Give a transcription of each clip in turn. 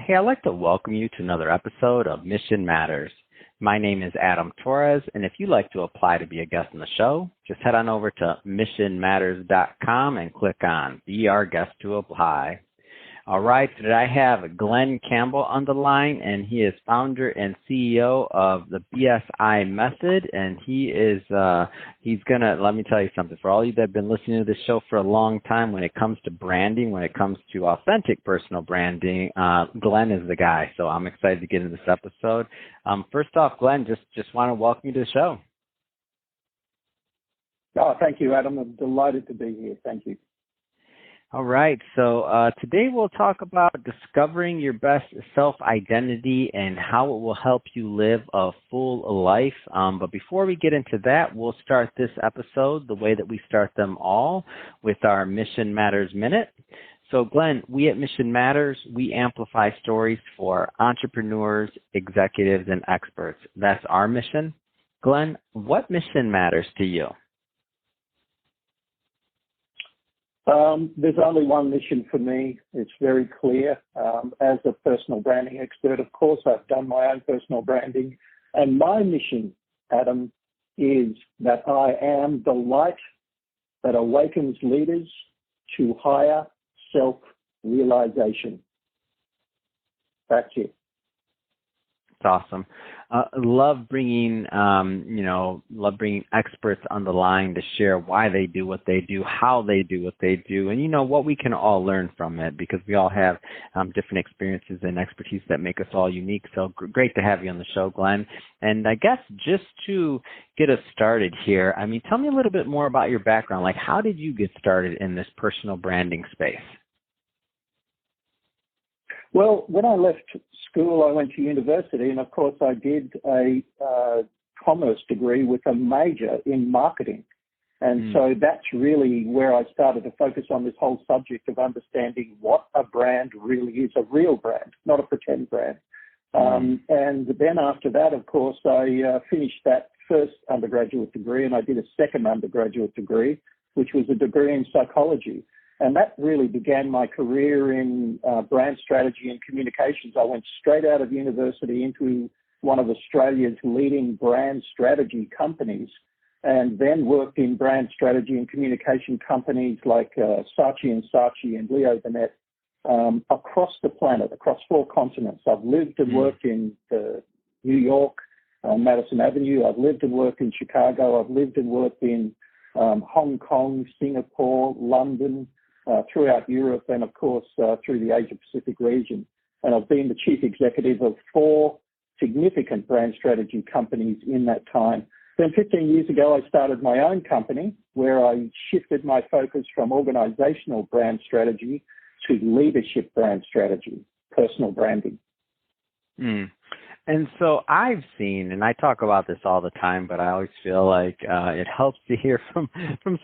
Hey, I'd like to welcome you to another episode of Mission Matters. My name is Adam Torres, and if you'd like to apply to be a guest on the show, just head on over to missionmatters.com and click on Be Our Guest to Apply. All right, today I have Glenn Campbell on the line, and he is founder and CEO of the BSI method, and he's gonna, let me tell you something, for all you that have been listening to this show for a long time, when it comes to branding, when it comes to authentic personal branding, Glenn is the guy, so I'm excited to get into this episode. First off, Glenn, just want to welcome you to the show. Oh, thank you, Adam. I'm delighted to be here. Thank you. All right, so today we'll talk about discovering your best self-identity and how it will help you live a full life. But before we get into that, we'll start this episode the way that we start them all, with our Mission Matters Minute. So Glenn, we at Mission Matters, we amplify stories for entrepreneurs, executives, and experts. That's our mission. Glenn, what mission matters to you? There's only one mission for me. It's very clear. As a personal branding expert, of course, I've done my own personal branding. And my mission, Adam, is that I am the light that awakens leaders to higher self-realization. That's it. That's awesome. Love bringing experts on the line to share why they do what they do, how they do what they do, and what we can all learn from it, because we all have different experiences and expertise that make us all unique. So great to have you on the show, Glenn. And I guess just to get us started here, tell me a little bit more about your background. Like, how did you get started in this personal branding space? Well, when I left school, I went to university, and of course I did a commerce degree with a major in marketing. And so that's really where I started to focus on this whole subject of understanding what a brand really is, a real brand, not a pretend brand. And then after that, of course, I finished that first undergraduate degree, and I did a second undergraduate degree, which was a degree in psychology. And that really began my career in brand strategy and communications. I went straight out of university into one of Australia's leading brand strategy companies, and then worked in brand strategy and communication companies like Saatchi & Saatchi and Leo Burnett across the planet, across 4 continents. I've lived and worked in New York, Madison Avenue. I've lived and worked in Chicago. I've lived and worked in Hong Kong, Singapore, London, throughout Europe, and of course through the Asia Pacific region. And I've been the chief executive of 4 significant brand strategy companies in that time. Then 15 years ago, I started my own company where I shifted my focus from organizational brand strategy to leadership brand strategy, personal branding. And so I've seen, and I talk about this all the time, but I always feel like it helps to hear from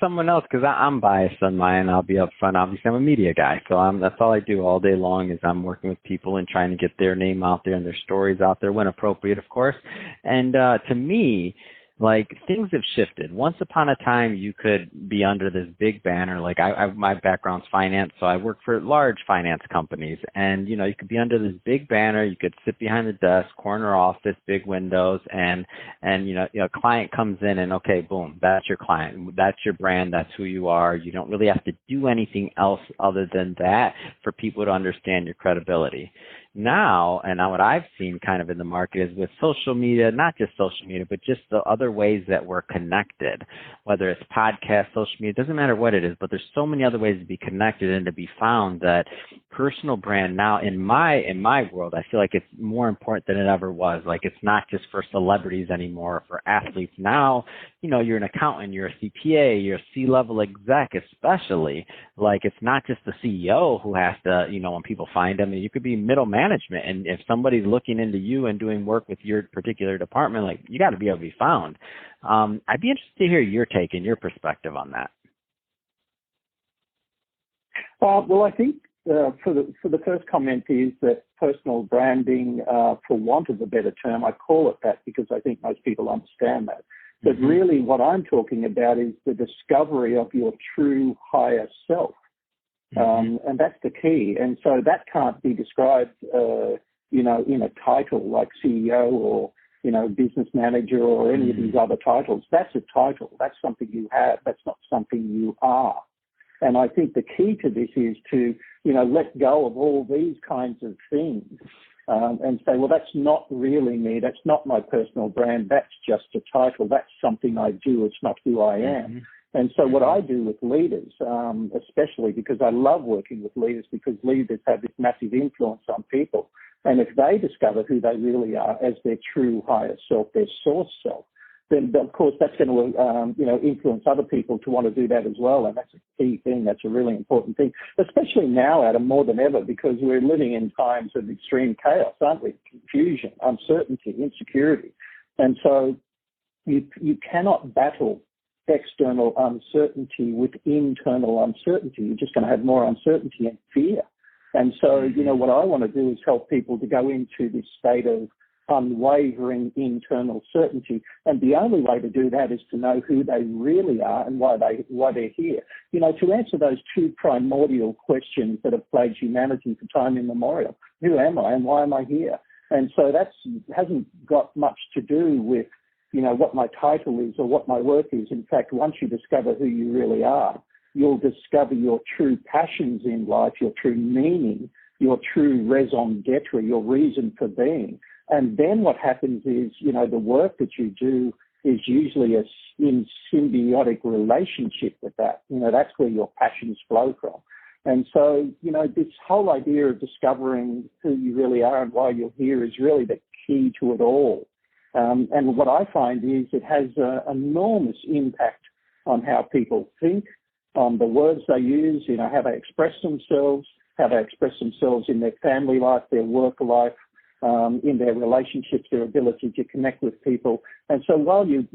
someone else, because I'm biased on mine. I'll be upfront. Obviously, I'm a media guy, so that's all I do all day long is I'm working with people and trying to get their name out there and their stories out there when appropriate, of course. And to me, like, things have shifted. Once upon a time, you could be under this big banner. Like, my background's finance, so I work for large finance companies. And, you could be under this big banner. You could sit behind the desk, corner office, big windows, and a client comes in and, okay, boom, that's your client. That's your brand. That's who you are. You don't really have to do anything else other than that for people to understand your credibility. Now, and what I've seen kind of in the market is with social media, not just social media, but just the other ways that we're connected, whether it's podcast, social media, it doesn't matter what it is, but there's so many other ways to be connected and to be found that personal brand now in my world, I feel like it's more important than it ever was. Like, it's not just for celebrities anymore, for athletes. Now, you're an accountant, you're a CPA, you're a C-level exec, especially. Like, it's not just the CEO who has to, when people find them, you could be middle management. And if somebody's looking into you and doing work with your particular department, like, you got to be able to be found. I'd be interested to hear your take and your perspective on that. Well, I think for the first comment is that personal branding, for want of a better term, I call it that because I think most people understand that. But really what I'm talking about is the discovery of your true higher self. And that's the key. And so that can't be described, in a title like CEO or, business manager or any of these other titles. That's a title. That's something you have. That's not something you are. And I think the key to this is to, let go of all these kinds of things and say, well, that's not really me. That's not my personal brand. That's just a title. That's something I do. It's not who I am. And so what I do with leaders, especially because I love working with leaders, because leaders have this massive influence on people. And if they discover who they really are as their true higher self, their source self, then of course that's going to, influence other people to want to do that as well. And that's a key thing. That's a really important thing, especially now, Adam, more than ever, because we're living in times of extreme chaos, aren't we? Confusion, uncertainty, insecurity. And so you cannot battle external uncertainty with internal uncertainty. You're just going to have more uncertainty and fear. And so, what I want to do is help people to go into this state of unwavering internal certainty. And the only way to do that is to know who they really are and why they're here. To answer those two primordial questions that have plagued humanity for time immemorial. Who am I and why am I here? And so that hasn't got much to do with, what my title is or what my work is. In fact, once you discover who you really are, you'll discover your true passions in life, your true meaning, your true raison d'etre, your reason for being. And then what happens is, the work that you do is usually in symbiotic relationship with that. That's where your passions flow from. And so, this whole idea of discovering who you really are and why you're here is really the key to it all. And what I find is it has an enormous impact on how people think, on the words they use, how they express themselves in their family life, their work life, in their relationships, their ability to connect with people. And so while you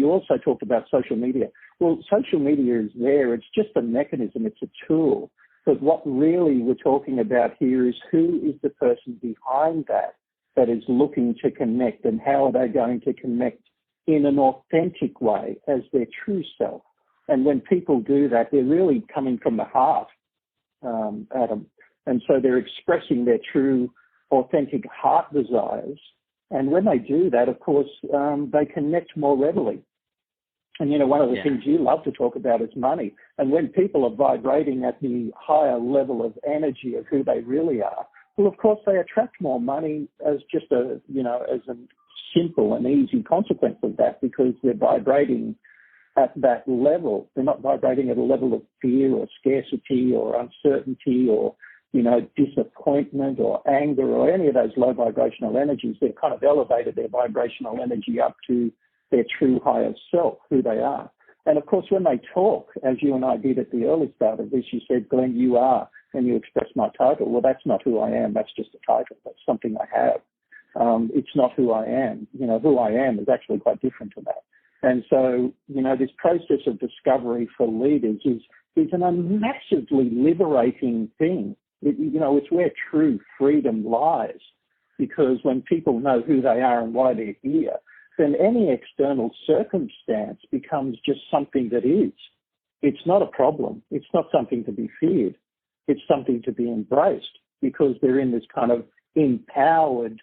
also talked about social media. Well, social media is there. It's just a mechanism. It's a tool. But what really we're talking about here is who is the person behind that is looking to connect, and how are they going to connect in an authentic way as their true self. And when people do that, they're really coming from the heart, Adam. And so they're expressing their true, authentic heart desires. And when they do that, of course, they connect more readily. And, one of the things you love to talk about is money. And when people are vibrating at the higher level of energy of who they really are, well, of course, they attract more money as just as a simple and easy consequence of that, because they're vibrating at that level. They're not vibrating at a level of fear or scarcity or uncertainty or, disappointment or anger or any of those low vibrational energies. They've kind of elevated their vibrational energy up to their true higher self, who they are. And of course, when they talk, as you and I did at the early start of this, you said, Glenn, you are, and you expressed my title. Well, that's not who I am. That's just a title. That's something I have. It's not who I am. Who I am is actually quite different to that. And so, this process of discovery for leaders is a massively liberating thing. It's where true freedom lies, because when people know who they are and why they're here, then any external circumstance becomes just something that is. It's not a problem. It's not something to be feared. It's something to be embraced, because they're in this kind of empowered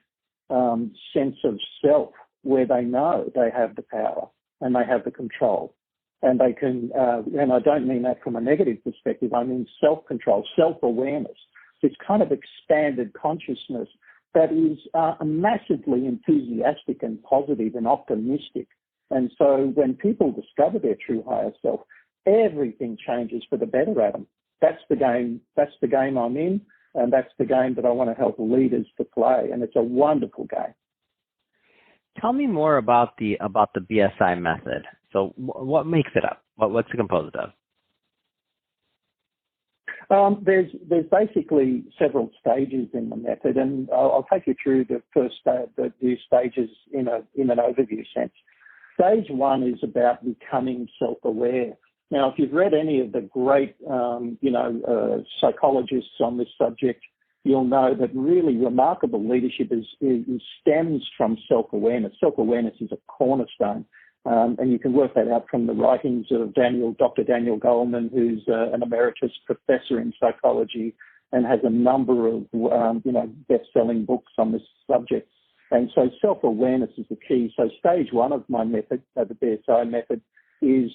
sense of self where they know they have the power and they have the control. And they can, and I don't mean that from a negative perspective, I mean self-control, self-awareness, this kind of expanded consciousness that is massively enthusiastic and positive and optimistic. And so when people discover their true higher self, everything changes for the better, Adam. That's the game I'm in, and that's the game that I want to help leaders to play. And it's a wonderful game. Tell me more about the BSI method. So what makes it up? What's it composed of? There's basically several stages in the method, and I'll take you through the first the stages in an overview sense. Stage one is about becoming self-aware. Now, if you've read any of the great psychologists on this subject, you'll know that really remarkable leadership stems from self-awareness. Self-awareness is a cornerstone And you can work that out from the writings of Dr. Daniel Goleman, who's an emeritus professor in psychology and has a number of, best-selling books on this subject. And so self-awareness is the key. So stage one of my method, the BSI method, is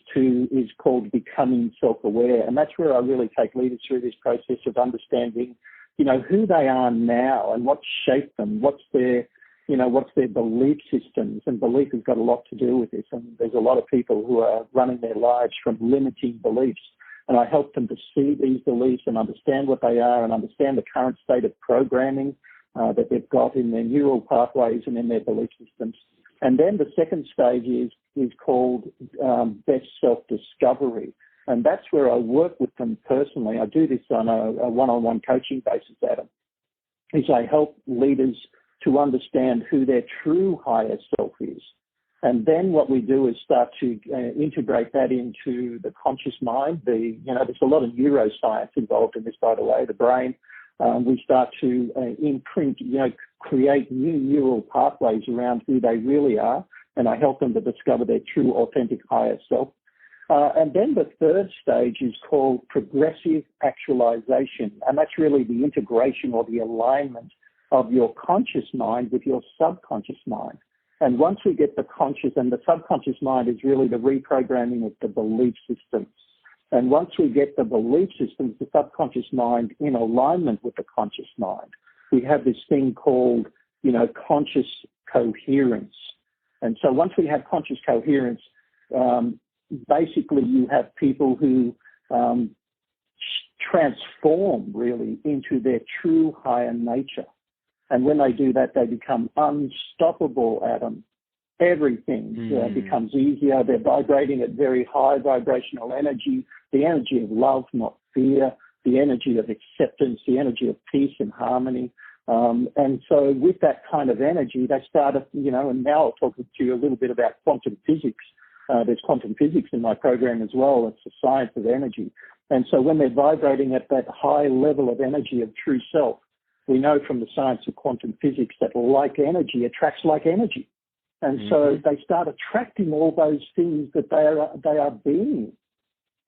called becoming self-aware. And that's where I really take leaders through this process of understanding, who they are now and what shaped them, what's their belief systems. And belief has got a lot to do with this. And there's a lot of people who are running their lives from limiting beliefs. And I help them to see these beliefs and understand what they are and understand the current state of programming that they've got in their neural pathways and in their belief systems. And then the second stage is called best self-discovery. And that's where I work with them personally. I do this on a one-on-one coaching basis, Adam, is I help leaders to understand who their true higher self is. And then what we do is start to integrate that into the conscious mind. There's a lot of neuroscience involved in this, by the way, the brain. We start to imprint, create new neural pathways around who they really are, and I help them to discover their true, authentic, higher self. And then the third stage is called progressive actualization, and that's really the integration or the alignment of your conscious mind with your subconscious mind. And once we get the conscious, and the subconscious mind is really the reprogramming of the belief systems. And once we get the belief systems, the subconscious mind in alignment with the conscious mind, we have this thing called, conscious coherence. And so once we have conscious coherence, basically you have people who transform really into their true higher nature. And when they do that, they become unstoppable, Adam. Everything becomes easier. They're vibrating at very high vibrational energy, the energy of love, not fear, the energy of acceptance, the energy of peace and harmony. And so with that kind of energy, they start, and now I'll talk to you a little bit about quantum physics. There's quantum physics in my program as well. It's the science of energy. And so when they're vibrating at that high level of energy of true self, we know from the science of quantum physics that like energy attracts like energy. And so they start attracting all those things that they are being.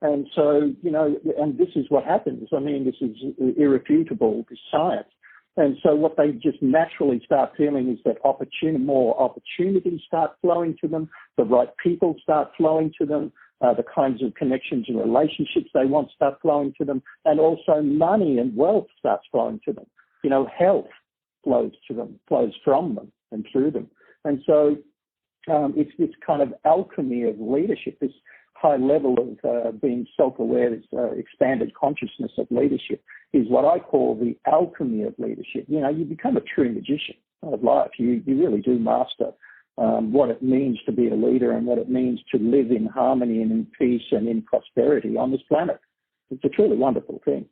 And so, and this is what happens. I mean, this is irrefutable, this science. And so what they just naturally start feeling is that more opportunities start flowing to them, the right people start flowing to them, the kinds of connections and relationships they want start flowing to them, and also money and wealth starts flowing to them. Health flows to them, flows from them and through them. And so it's this kind of alchemy of leadership, this high level of being self-aware, this expanded consciousness of leadership is what I call the alchemy of leadership. You become a true magician of life. You really do master what it means to be a leader and what it means to live in harmony and in peace and in prosperity on this planet. It's a truly wonderful thing.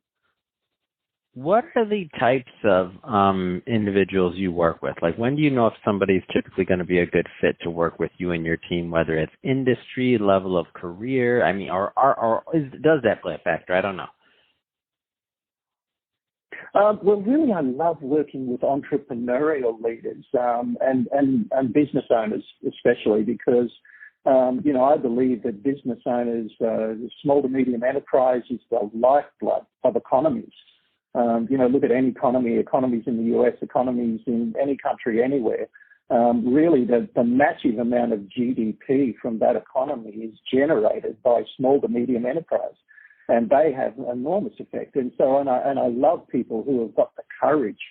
What are the types of individuals you work with? Like, when do you know if somebody's typically going to be a good fit to work with you and your team, whether it's industry, level of career? I mean, does that play a factor? I don't know. Well, really, I love working with entrepreneurial leaders and business owners, especially because, I believe that business owners, small to medium enterprise is the lifeblood of economies. Look at any economies in the US, economies in any country, anywhere. Really, the massive amount of GDP from that economy is generated by small to medium enterprise, and they have enormous effect. And so, and I love people who have got the courage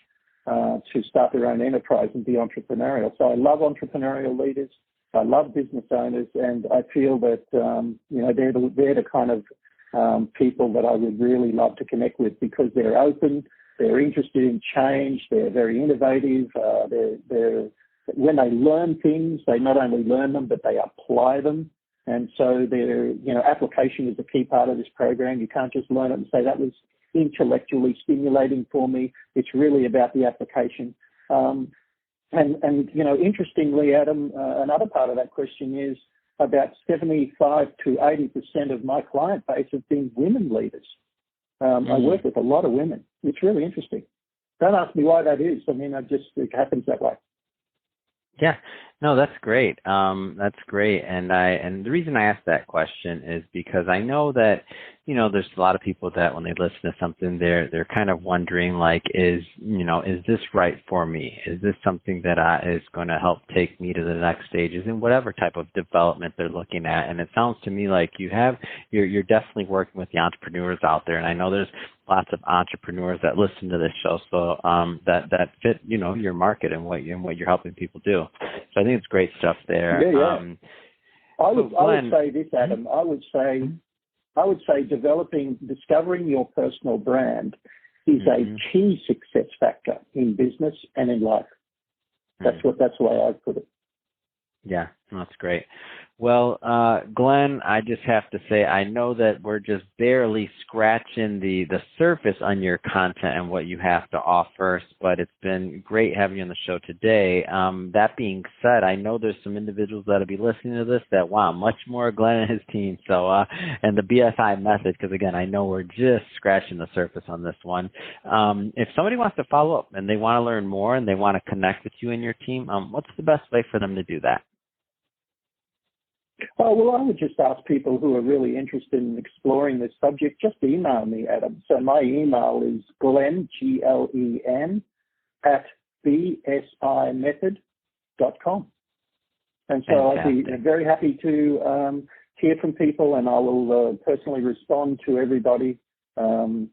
to start their own enterprise and be entrepreneurial. So I love entrepreneurial leaders. I love business owners, and I feel that they're the kind of people that I would really love to connect with because they're open, they're interested in change, they're very innovative, when they learn things, they not only learn them, but they apply them. And so application is a key part of this program. You can't just learn it and say that was intellectually stimulating for me. It's really about the application. Interestingly, Adam, another part of that question is, about 75 to 80% of my client base have been women leaders. I work with a lot of women. It's really interesting. Don't ask me why that is. I mean, it happens that way. Yeah. No, that's great. That's great. And the reason I asked that question is because I know that, there's a lot of people that when they listen to something, they're kind of wondering like, is this right for me? Is this something that is going to help take me to the next stages in whatever type of development they're looking at? And it sounds to me like you're definitely working with the entrepreneurs out there. And I know there's lots of entrepreneurs that listen to this show, so that fit your market and what you're helping people do. So I think it's great stuff there. Yeah, yeah. I would say this, Adam. I would say discovering your personal brand is a key success factor in business and in life. That's the way I put it. Yeah, that's great. Well, Glenn, I just have to say, I know that we're just barely scratching the surface on your content and what you have to offer, but it's been great having you on the show today. That being said, I know there's some individuals that'll be listening to this that want much more Glenn and his team. So, and the BSI method, because again, I know we're just scratching the surface on this one. If somebody wants to follow up and they want to learn more and they want to connect with you and your team, what's the best way for them to do that? Oh, well, I would just ask people who are really interested in exploring this subject, just email me, Adam. So my email is Glenn, Glen, at bsimethod.com. And so I'd be very happy to hear from people, and I will personally respond to everybody. And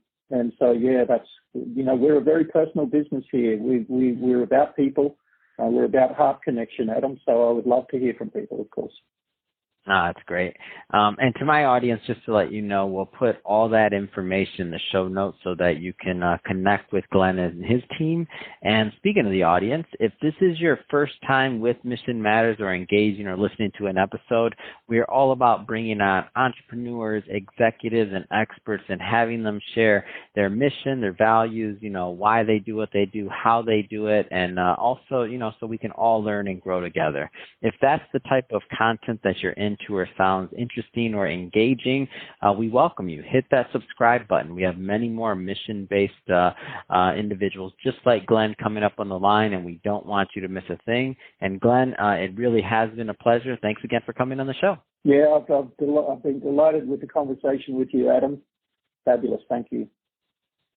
so, yeah, that's, we're a very personal business here. We're about people. We're about heart connection, Adam. So I would love to hear from people, of course. That's great. And to my audience, just to let you know, we'll put all that information in the show notes so that you can connect with Glenn and his team. And speaking of the audience, if this is your first time with Mission Matters or engaging or listening to an episode, we're all about bringing on entrepreneurs, executives, and experts and having them share their mission, their values, why they do what they do, how they do it, and also, so we can all learn and grow together. If that's the type of content that you're into or sounds interesting or engaging, we welcome you. Hit that subscribe button. We have many more mission-based individuals just like Glenn coming up on the line, and we don't want you to miss a thing. And Glenn, it really has been a pleasure. Thanks again for coming on the show. Yeah, I've been delighted with the conversation with you, Adam. Fabulous. Thank you.